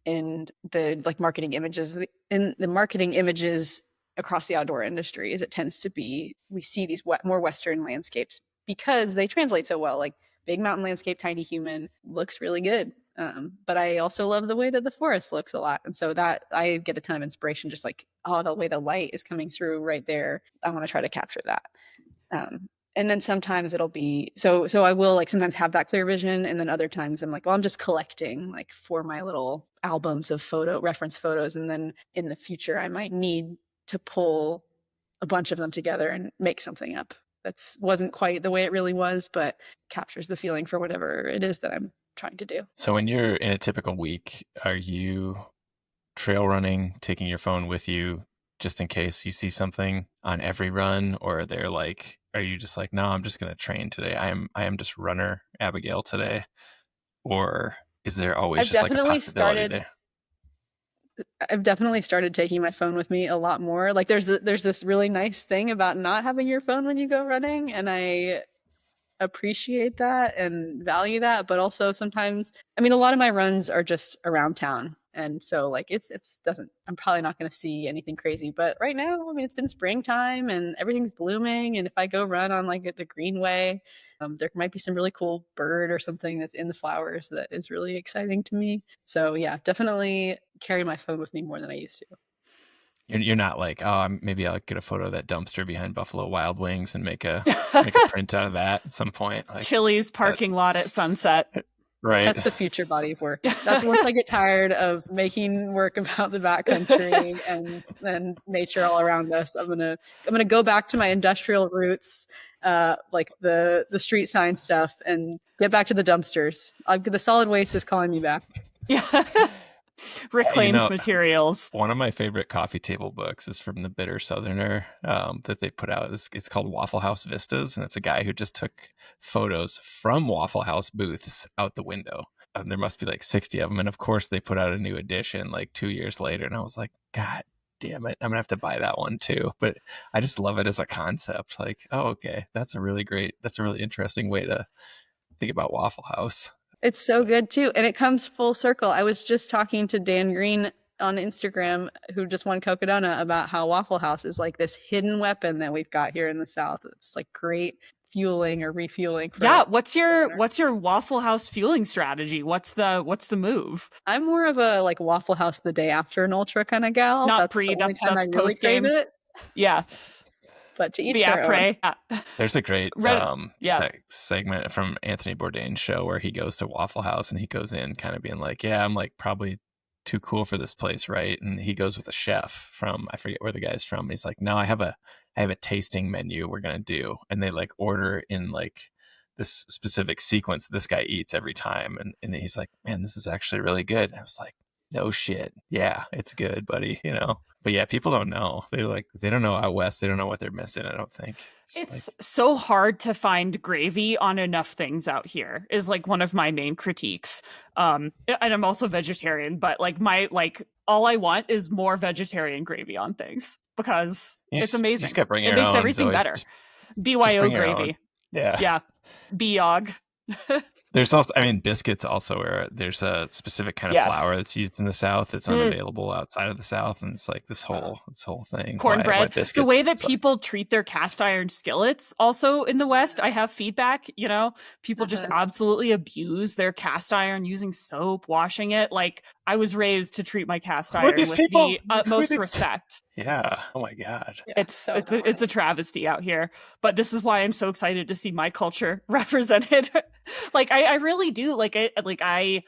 in the like marketing images. In the marketing images across the outdoor industry, is it tends to be, we see these more Western landscapes because they translate so well. Like big mountain landscape, tiny human looks really good. But I also love the way that the forest looks a lot. And so that I get a ton of inspiration, just like, oh, the way the light is coming through right there. I want to try to capture that. And then sometimes it'll be, so I will like sometimes have that clear vision. And then other times I'm like, well, I'm just collecting like for my little albums of reference photos. And then in the future, I might need to pull a bunch of them together and make something up that's wasn't quite the way it really was, but captures the feeling for whatever it is that I'm trying to do. So when you're in a typical week, are you trail running, taking your phone with you just in case you see something on every run? Or are you just like, no, I'm just going to train today. I am just runner Abigail today. Or is there always just like a possibility there? I've definitely started taking my phone with me a lot more. Like there's this really nice thing about not having your phone when you go running, and I appreciate that and value that. But also sometimes, I mean, a lot of my runs are just around town, and so like I'm probably not going to see anything crazy. But right now, I mean, it's been springtime and everything's blooming, and if I go run on like the Greenway, there might be some really cool bird or something that's in the flowers that is really exciting to me. So yeah, definitely carry my phone with me more than I used to. You're not like, oh, maybe I'll get a photo of that dumpster behind Buffalo Wild Wings and make a print out of that at some point. Like Chili's parking lot at sunset. Right. That's the future body of work. That's once I get tired of making work about the backcountry and nature all around us. I'm gonna go back to my industrial roots, like the street sign stuff, and get back to the dumpsters. The solid waste is calling me back. Yeah. Reclaimed materials. One of my favorite coffee table books is from the Bitter Southerner that they put out. It's called Waffle House Vistas, and it's a guy who just took photos from Waffle House booths out the window. And there must be like 60 of them. And of course, they put out a new edition like 2 years later. And I was like, God damn it, I'm gonna have to buy that one too. But I just love it as a concept. Like, oh, okay, that's a really interesting way to think about Waffle House. It's so good too. And it comes full circle. I was just talking to Dan Green on Instagram, who just won Cocodona, about how Waffle House is like this hidden weapon that we've got here in the South. It's like great fueling or refueling. What's your Waffle House fueling strategy? What's the move? I'm more of a like Waffle House the day after an ultra kind of gal. Not pre, that's post game. Yeah. But to each their own. Yeah. There's a great segment from Anthony Bourdain's show where he goes to Waffle House and he goes in kind of being like, yeah, I'm like probably too cool for this place, right? And he goes with a chef from, I forget where the guy's from. And he's like, no, I have a tasting menu we're gonna do, and they like order in like this specific sequence this guy eats every time, and he's like, man, this is actually really good. And I was like, no shit, yeah, it's good, buddy, you know. But yeah, people don't know. They don't know out west. They don't know what they're missing, I don't think. It's so hard to find gravy on enough things out here is like one of my main critiques. And I'm also vegetarian, but all I want is more vegetarian gravy on things because it's amazing. You just gotta bring it makes everything better. BYO gravy. Yeah. Yeah. BYOG. There's also, I mean, biscuits also where there's a specific kind of flour that's used in the South that's unavailable outside of the South, and it's like this whole thing. Cornbread. Why biscuits? The way that people treat their cast iron skillets also in the West, I have feedback, people just absolutely abuse their cast iron using soap, washing it. Like, I was raised to treat my cast iron with the utmost respect. Yeah. Oh my God. Yeah, it's a travesty out here. But this is why I'm so excited to see my culture represented. Like, I really do. I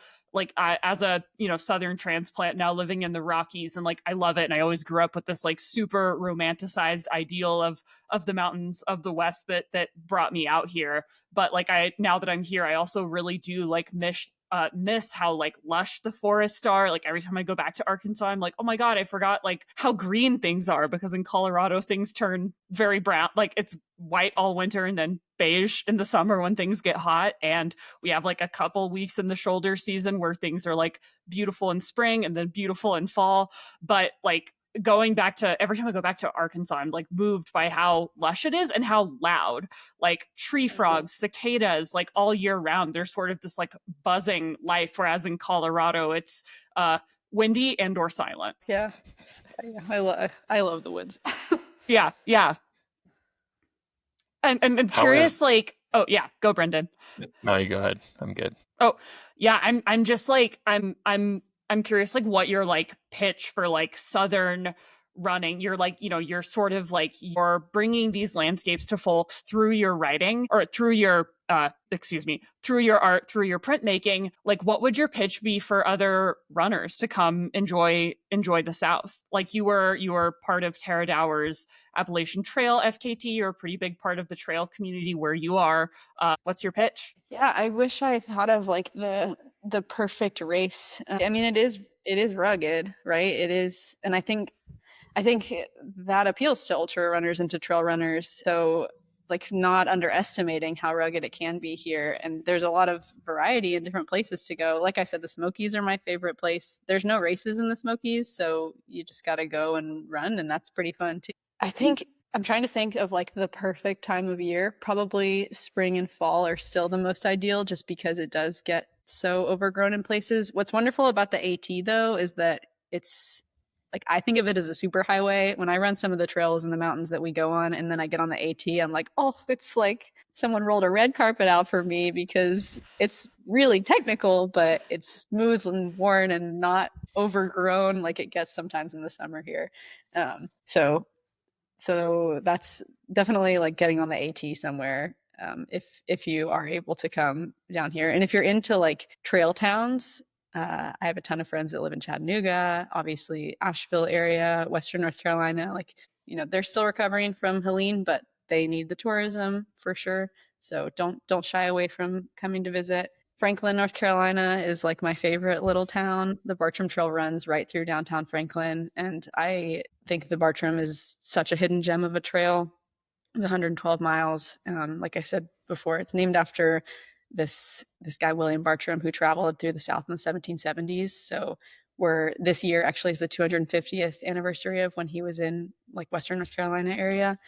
as a Southern transplant now living in the Rockies, and like I love it, and I always grew up with this like super romanticized ideal of the mountains of the West that brought me out here. But like now that I'm here, I also really do like miss how like lush the forests are. Like every time I go back to Arkansas, I'm like, oh my God, I forgot like how green things are, because in Colorado things turn very brown. Like it's white all winter and then beige in the summer when things get hot. And we have like a couple weeks in the shoulder season where things are like beautiful in spring and then beautiful in fall. But like every time I go back to Arkansas, I'm like moved by how lush it is and how loud, like tree frogs, cicadas, like all year round. There's sort of this like buzzing life. Whereas in Colorado, it's windy and or silent. Yeah. I love the woods. Yeah. And I'm curious, oh yeah, go Brendan. No, you go ahead. I'm good. Oh yeah. I'm just like, I'm curious, like what your like pitch for like Southern running. You're like, you're sort of like, you're bringing these landscapes to folks through your writing or through your, through your art, through your printmaking. Like, what would your pitch be for other runners to come enjoy the South? Like you were part of Tara Dower's Appalachian Trail FKT. You're a pretty big part of the trail community where you are. What's your pitch? Yeah, I wish I thought of like the perfect race. I mean, it is rugged, right? It is, and I think that appeals to ultra runners and to trail runners. So like not underestimating how rugged it can be here. And there's a lot of variety in different places to go. Like I said, the Smokies are my favorite place. There's no races in the Smokies, so you just got to go and run, and that's pretty fun too. I think I'm trying to think of like the perfect time of year. Probably spring and fall are still the most ideal, just because it does get so overgrown in places. What's wonderful about the AT though is that it's like, I think of it as a super highway. When I run some of the trails in the mountains that we go on, and then I get on the AT, I'm like, oh, it's like someone rolled a red carpet out for me, because it's really technical, but it's smooth and worn and not overgrown like it gets sometimes in the summer here. So that's definitely like getting on the AT somewhere. If you are able to come down here, and if you're into like trail towns, I have a ton of friends that live in Chattanooga, obviously Asheville area, Western North Carolina. Like, they're still recovering from Helene, but they need the tourism for sure. So don't shy away from coming to visit. Franklin, North Carolina is like my favorite little town. The Bartram Trail runs right through downtown Franklin, and I think the Bartram is such a hidden gem of a trail. It's 112 miles. Like I said before, it's named after this guy, William Bartram, who traveled through the South in the 1770s. So this year actually is the 250th anniversary of when he was in like Western North Carolina area.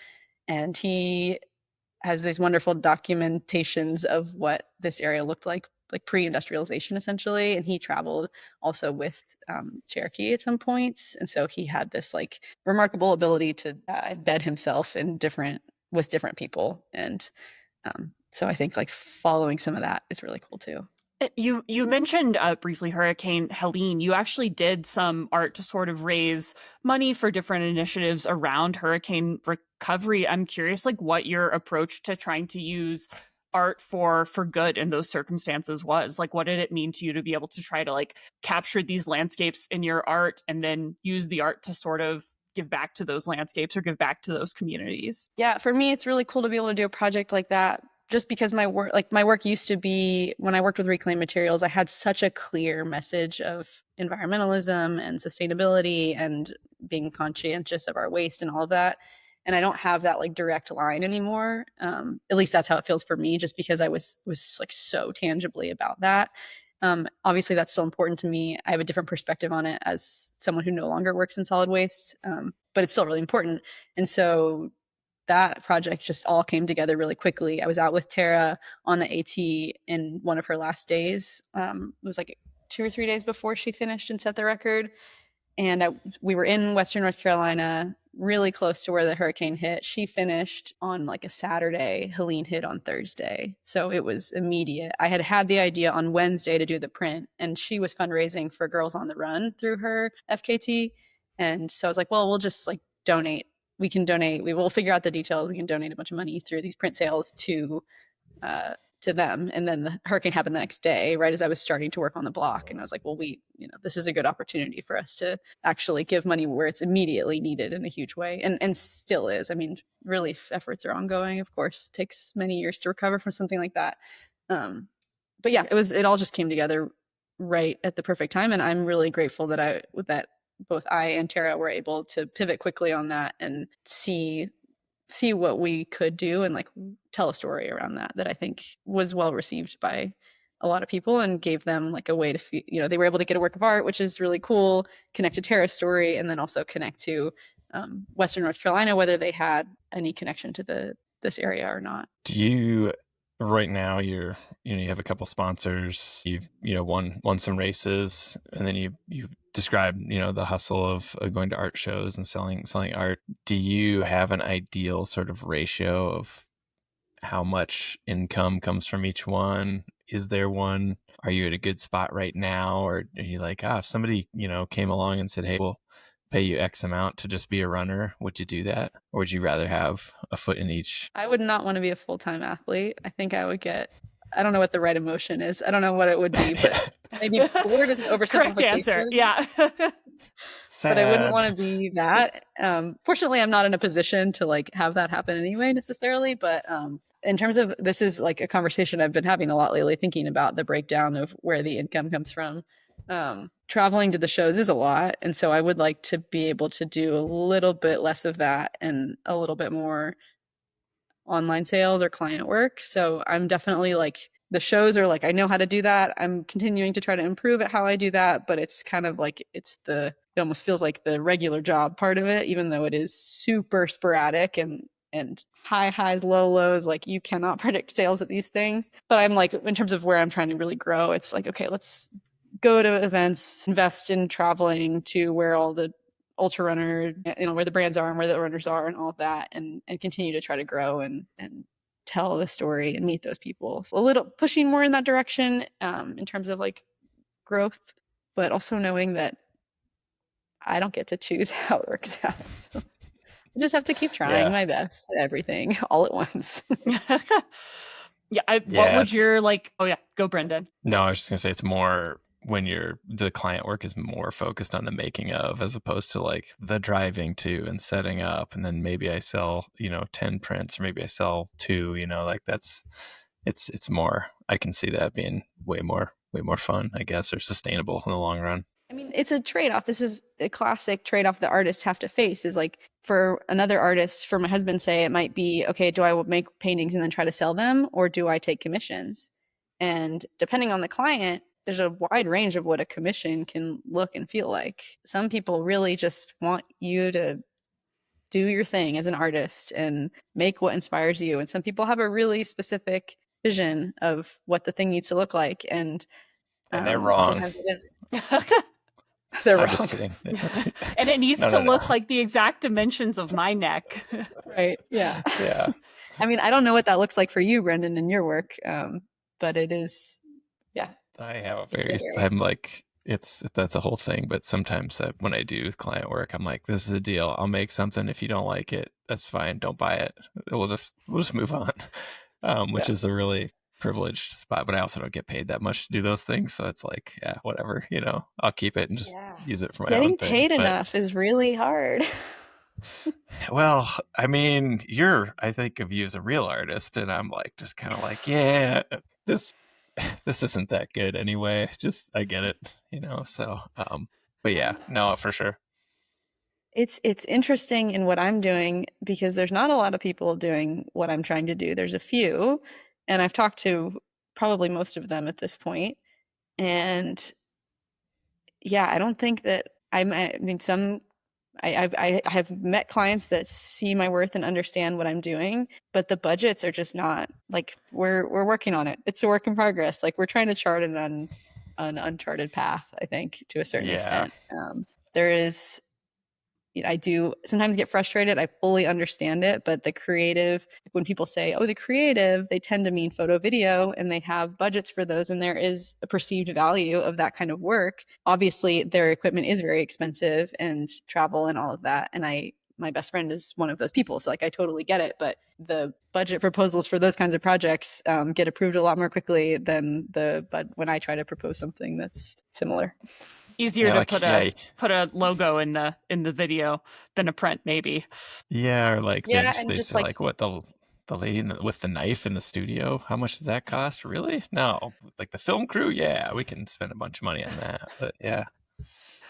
And he has these wonderful documentations of what this area looked like pre-industrialization essentially. And he traveled also with Cherokee at some points. And so he had this like remarkable ability to embed himself with different people. And so I think like following some of that is really cool too. You mentioned briefly Hurricane Helene. You actually did some art to sort of raise money for different initiatives around hurricane recovery. I'm curious, like, what your approach to trying to use art for good in those circumstances was. Like, what did it mean to you to be able to try to like capture these landscapes in your art and then use the art to sort of give back to those landscapes or give back to those communities? Yeah, for me, it's really cool to be able to do a project like that. Just because my work used to be, when I worked with reclaimed materials, I had such a clear message of environmentalism and sustainability and being conscientious of our waste and all of that. And I don't have that like direct line anymore. At least that's how it feels for me, just because I was like so tangibly about that. Obviously that's still important to me. I have a different perspective on it as someone who no longer works in solid waste, but it's still really important. And so that project just all came together really quickly. I was out with Tara on the AT in one of her last days. It was like 2 or 3 days before she finished and set the record. And we were in Western North Carolina, really close to where the hurricane hit. She finished on like a Saturday. Helene hit on Thursday. So it was immediate. I had the idea on Wednesday to do the print, and she was fundraising for Girls on the Run through her FKT. And so I was like, well, we'll just like donate. We can donate. We will figure out the details. We can donate a bunch of money through these print sales to them. And then the hurricane happened the next day, right as I was starting to work on the block. And I was like, well, this is a good opportunity for us to actually give money where it's immediately needed in a huge way. And still is. I mean, relief efforts are ongoing. Of course, it takes many years to recover from something like that. But yeah, it all just came together right at the perfect time. And I'm really grateful that both I and Tara were able to pivot quickly on that and see what we could do and like tell a story around that I think was well received by a lot of people and gave them like a way to they were able to get a work of art, which is really cool, connect to Tara's story, and then also connect to Western North Carolina, whether they had any connection to this area or not. Do you right now you have a couple sponsors, you've won some races, and then you describe the hustle of going to art shows and selling art. Do you have an ideal sort of ratio of how much income comes from each one? Is there one? Are you at a good spot right now, or are you like, if somebody came along and said, hey, we'll pay you X amount to just be a runner, would you do that? Or would you rather have a foot in each? I would not want to be a full-time athlete. I think I don't know what the right emotion is. I don't know what it would be, but maybe bored is an oversimplification. Correct answer. Yeah. But I wouldn't want to be that. Fortunately, I'm not in a position to like have that happen anyway necessarily. But in terms of, this is like a conversation I've been having a lot lately, thinking about the breakdown of where the income comes from. Traveling to the shows is a lot. And so I would like to be able to do a little bit less of that and a little bit more online sales or client work. So I'm definitely like, the shows are like, I know how to do that. I'm continuing to try to improve at how I do that, but it's kind of like, it almost feels like the regular job part of it, even though it is super sporadic and high highs, low lows. Like you cannot predict sales at these things. But I'm like, in terms of where I'm trying to really grow, it's like, okay, let's go to events, invest in traveling to where all the Ultrarunner, where the brands are and where the runners are and all of that, and continue to try to grow and tell the story and meet those people. So a little pushing more in that direction in terms of like growth, but also knowing that I don't get to choose how it works out. So I just have to keep trying my best at everything all at once. What would your go Brendan? No, I was just gonna say it's more when the client work is more focused on the making of, as opposed to like the driving to and setting up, and then maybe I sell 10 prints, or maybe I sell 2, like it's more, I can see that being way more fun, I guess, or sustainable in the long run. I mean, it's a trade-off. This is a classic trade-off that artists have to face, is like, for another artist, for my husband, say, it might be, okay, do I make paintings and then try to sell them, or do I take commissions? And depending on the client, there's a wide range of what a commission can look and feel like. Some people really just want you to do your thing as an artist and make what inspires you. And some people have a really specific vision of what the thing needs to look like. And they're wrong. Sometimes it is. They're wrong. I'm just kidding. And it needs to look like the exact dimensions of my neck. Right. Yeah. Yeah. I mean, I don't know what that looks like for you, Brendan, in your work. But it is, I have I'm like, that's a whole thing. But sometimes when I do client work, I'm like, this is a deal. I'll make something. If you don't like it, that's fine. Don't buy it. We'll just move on. Which is a really privileged spot, but I also don't get paid that much to do those things. So it's like, whatever, I'll keep it and just use it for my own thing. Getting paid enough is really hard. Well, I mean, I think of you as a real artist, and I'm like, just kind of like, this isn't that good anyway. Just, I get it, so, but yeah, no, for sure. It's interesting in what I'm doing, because there's not a lot of people doing what I'm trying to do. There's a few, and I've talked to probably most of them at this point. And I don't think that I mean, some I have met clients that see my worth and understand what I'm doing, but the budgets are just not like we're working on it. It's a work in progress. Like we're trying to chart an uncharted path, I think, to a certain Yeah. extent. There is I do sometimes get frustrated. I fully understand it, but the creative, when people say, oh, the creative, they tend to mean photo video and they have budgets for those. And there is a perceived value of that kind of work. Obviously, their equipment is very expensive and travel and all of that. And my best friend is one of those people. So like, I totally get it. But the budget proposals for those kinds of projects get approved a lot more quickly than but when I try to propose something that's similar. Easier to put a logo in the video than a print, maybe. Yeah, or like they just say like what the lady with the knife in the studio, how much does that cost? Really? No, like the film crew, yeah, we can spend a bunch of money on that. But yeah.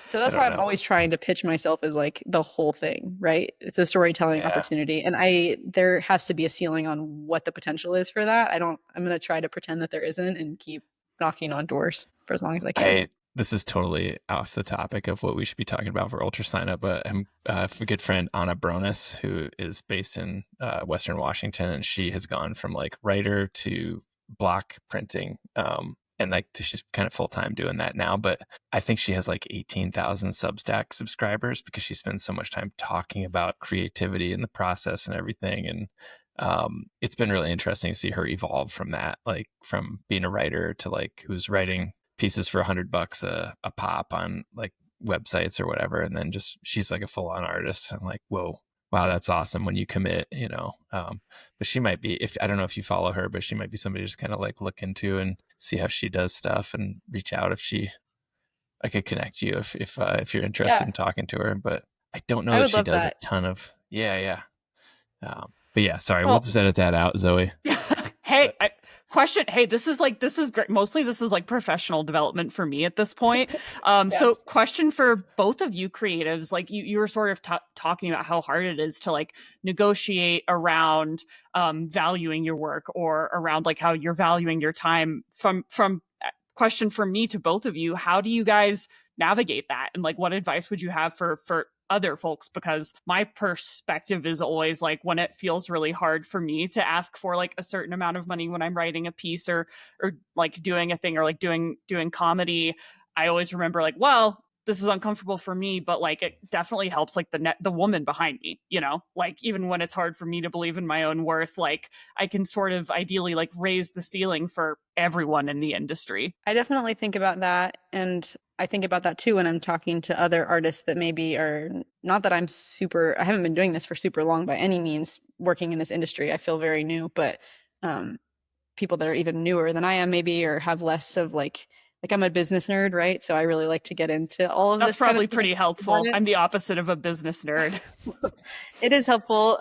So that's why I'm always trying to pitch myself as like the whole thing, right? It's a storytelling opportunity. And there has to be a ceiling on what the potential is for that. I'm going to try to pretend that there isn't and keep knocking on doors for as long as I can. This is totally off the topic of what we should be talking about for UltraSignup, but I'm a good friend, Anna Bronis, who is based in Western Washington, and she has gone from like writer to block printing. And like she's kind of full time doing that now, but I think she has like 18,000 Substack subscribers because she spends so much time talking about creativity and the process and everything. And it's been really interesting to see her evolve from that, like from being a writer to like who's writing pieces for $100 a pop on like websites or whatever. And then just, she's like a full on artist. I'm like, whoa, wow, that's awesome when you commit, you know. But she might be, I don't know if you follow her, but she might be somebody to just kind of like look into and see how she does stuff and reach out if I could connect you if you're interested in talking to her. But I don't know if she does a ton of, but yeah, sorry, we'll just edit that out, Zoe. Hey, question. Hey, this is great. Mostly this is like professional development for me at this point. So question for both of you creatives, like you were sort of talking about how hard it is to like negotiate around valuing your work or around like how you're valuing your time from question from me to both of you. How do you guys navigate that? And like, what advice would you have for other folks? Because my perspective is always like when it feels really hard for me to ask for like a certain amount of money when I'm writing a piece or like doing a thing or like doing comedy, I always remember like, well, this is uncomfortable for me, but like it definitely helps like the woman behind me, you know, like even when it's hard for me to believe in my own worth, like I can sort of ideally like raise the ceiling for everyone in the industry. I definitely think about that. And I think about that too when I'm talking to other artists that maybe are not that I haven't been doing this for super long by any means, working in this industry. I feel very new, but people that are even newer than I am maybe, or have less of like I'm a business nerd, right? So I really like to get into all of this. That's probably pretty helpful. I'm the opposite of a business nerd. It is helpful.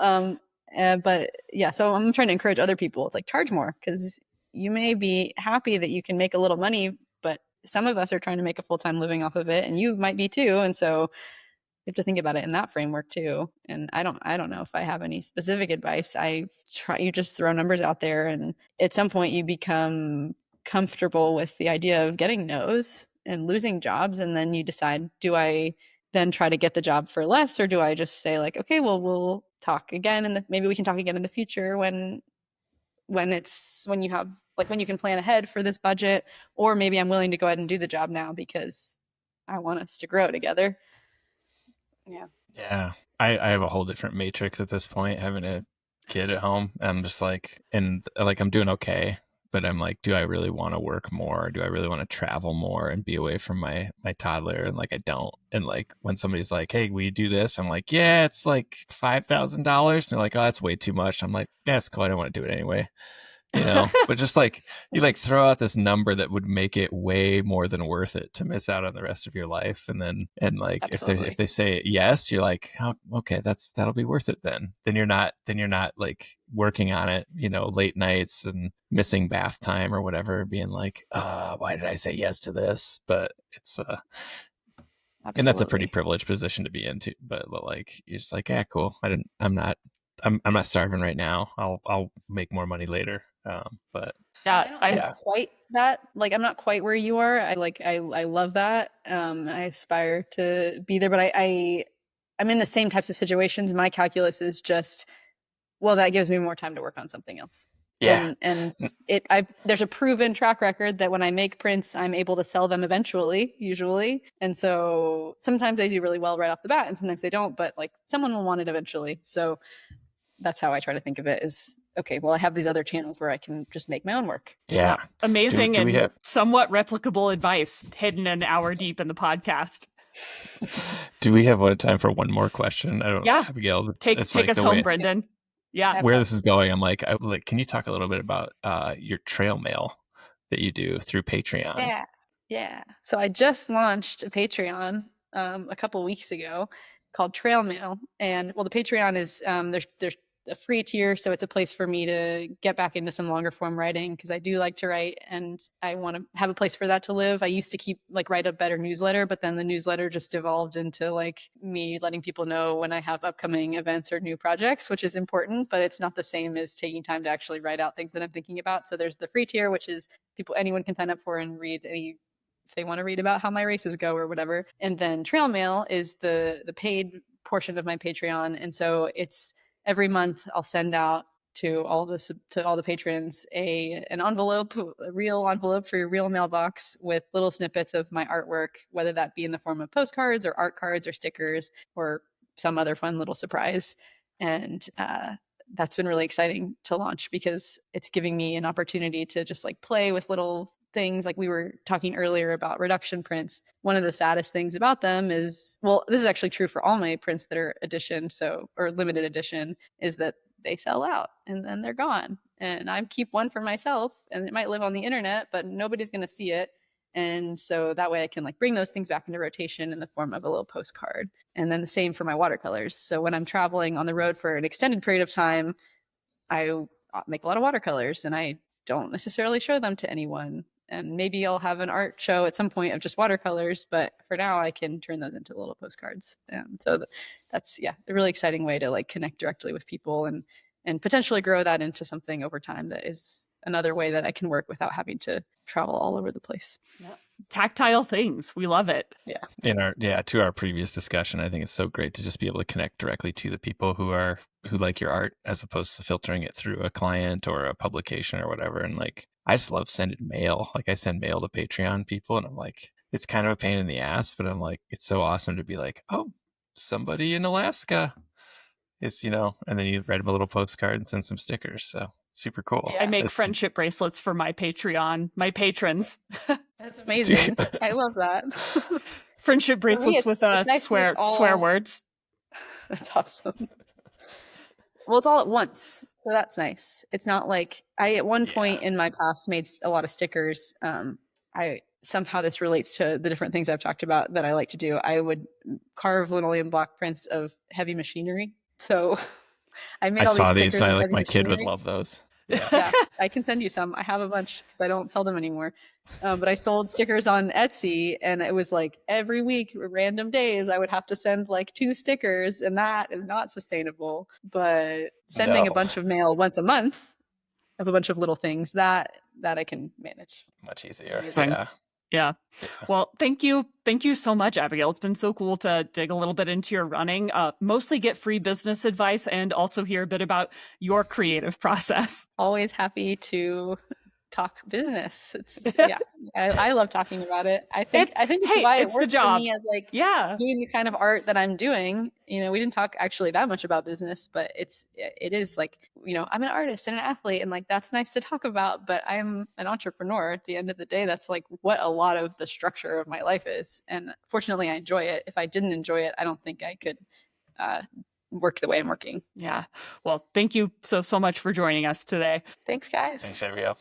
But yeah, so I'm trying to encourage other people. It's like charge more because you may be happy that you can make a little money, but some of us are trying to make a full-time living off of it, and you might be too. And so you have to think about it in that framework too. And I don't know if I have any specific advice. You just throw numbers out there, and at some point you become comfortable with the idea of getting no's and losing jobs, and then you decide, do I then try to get the job for less, or do I just say like, okay, well, we'll talk again, and maybe we can talk again in the future when you have like when you can plan ahead for this budget, or maybe I'm willing to go ahead and do the job now because I want us to grow together. Yeah. I have a whole different matrix at this point, having a kid at home. I'm just like, and like I'm doing okay, but I'm like, do I really want to work more? Do I really want to travel more and be away from my toddler? And like I don't. And like when somebody's like, hey, will you do this? I'm like, yeah, it's like $5,000. And they're like, oh, that's way too much. I'm like, that's cool. I don't want to do it anyway. You know, but just like you like throw out this number that would make it way more than worth it to miss out on the rest of your life. And like if they say yes, you're like, oh, okay, that'll be worth it then. Then you're not like working on it, you know, late nights and missing bath time or whatever, being like, why did I say yes to this? But it's and that's a pretty privileged position to be into. But like you're just like, yeah, cool. I'm not starving right now. I'll make more money later. But yeah, I'm not quite that. Like, I'm not quite where you are. I love that. I aspire to be there, but I I'm in the same types of situations. My calculus is just, well, that gives me more time to work on something else. Yeah. And there's a proven track record that when I make prints, I'm able to sell them eventually, usually. And so sometimes they do really well right off the bat and sometimes they don't, but like someone will want it eventually. So that's how I try to think of it is, okay, well, I have these other channels where I can just make my own work. Yeah. Amazing Do we and have... somewhat replicable advice hidden an hour deep in the podcast. Do we have time for one more question? I don't know, Yeah. Abigail. Take us home, Brendan. Yeah. Where this is going, I'm like, can you talk a little bit about your trail mail that you do through Patreon? Yeah. So I just launched a Patreon a couple weeks ago called Trail Mail. And well, the Patreon is there's a free tier, so it's a place for me to get back into some longer form writing because I do like to write and I want to have a place for that to live. I used to write a better newsletter, but then the newsletter just evolved into like me letting people know when I have upcoming events or new projects, which is important, but it's not the same as taking time to actually write out things that I'm thinking about. So there's the free tier, which is anyone can sign up for and read if they want to read about how my races go or whatever. And then Trail Mail is the paid portion of my Patreon. And so it's every month I'll send out to all the patrons an envelope, a real envelope for your real mailbox with little snippets of my artwork, whether that be in the form of postcards or art cards or stickers or some other fun little surprise. And that's been really exciting to launch because it's giving me an opportunity to just like play with little things. Like we were talking earlier about reduction prints. One of the saddest things about them is, well, this is actually true for all my prints that are edition, or limited edition, is that they sell out and then they're gone. And I keep one for myself and it might live on the internet, but nobody's going to see it. And so that way I can like bring those things back into rotation in the form of a little postcard. And then the same for my watercolors. So when I'm traveling on the road for an extended period of time, I make a lot of watercolors and I don't necessarily show them to anyone. And maybe I'll have an art show at some point of just watercolors, but for now I can turn those into little postcards. So that's a really exciting way to like connect directly with people and potentially grow that into something over time that is another way that I can work without having to travel all over the place. Yeah. Tactile things. We love it. Yeah. To our previous discussion, I think it's so great to just be able to connect directly to the people who like your art as opposed to filtering it through a client or a publication or whatever. And like, I just love sending mail. Like I send mail to Patreon people and I'm like, it's kind of a pain in the ass, but I'm like, it's so awesome to be like, oh, somebody in Alaska is, and then you write them a little postcard and send some stickers. So super cool. Yeah. I make friendship bracelets for my Patreon, my patrons. That's amazing. I love that. Friendship bracelets with nice swear words. That's awesome. Well, it's all at once. So that's nice. It's not like I, at one point in my past, made a lot of stickers. Somehow this relates to the different things I've talked about that I like to do. I would carve linoleum block prints of heavy machinery. So I made all these stickers. I saw these, and my kid would love those. Yeah, I can send you some. I have a bunch because I don't sell them anymore. But I sold stickers on Etsy, and it was like every week, random days, I would have to send like 2 stickers, and that is not sustainable. But sending a bunch of mail once a month of a bunch of little things, that I can manage. Much easier. Yeah. Well, thank you. Thank you so much, Abigail. It's been so cool to dig a little bit into your running, mostly get free business advice and also hear a bit about your creative process. Always happy to talk business. I love talking about it. I think it's why it works for me as doing the kind of art that I'm doing. We didn't talk actually that much about business, but it is like, I'm an artist and an athlete and like, that's nice to talk about, but I'm an entrepreneur at the end of the day. That's like what a lot of the structure of my life is. And fortunately I enjoy it. If I didn't enjoy it, I don't think I could, work the way I'm working. Yeah. Well, thank you so much for joining us today. Thanks, guys. Thanks, Abigail.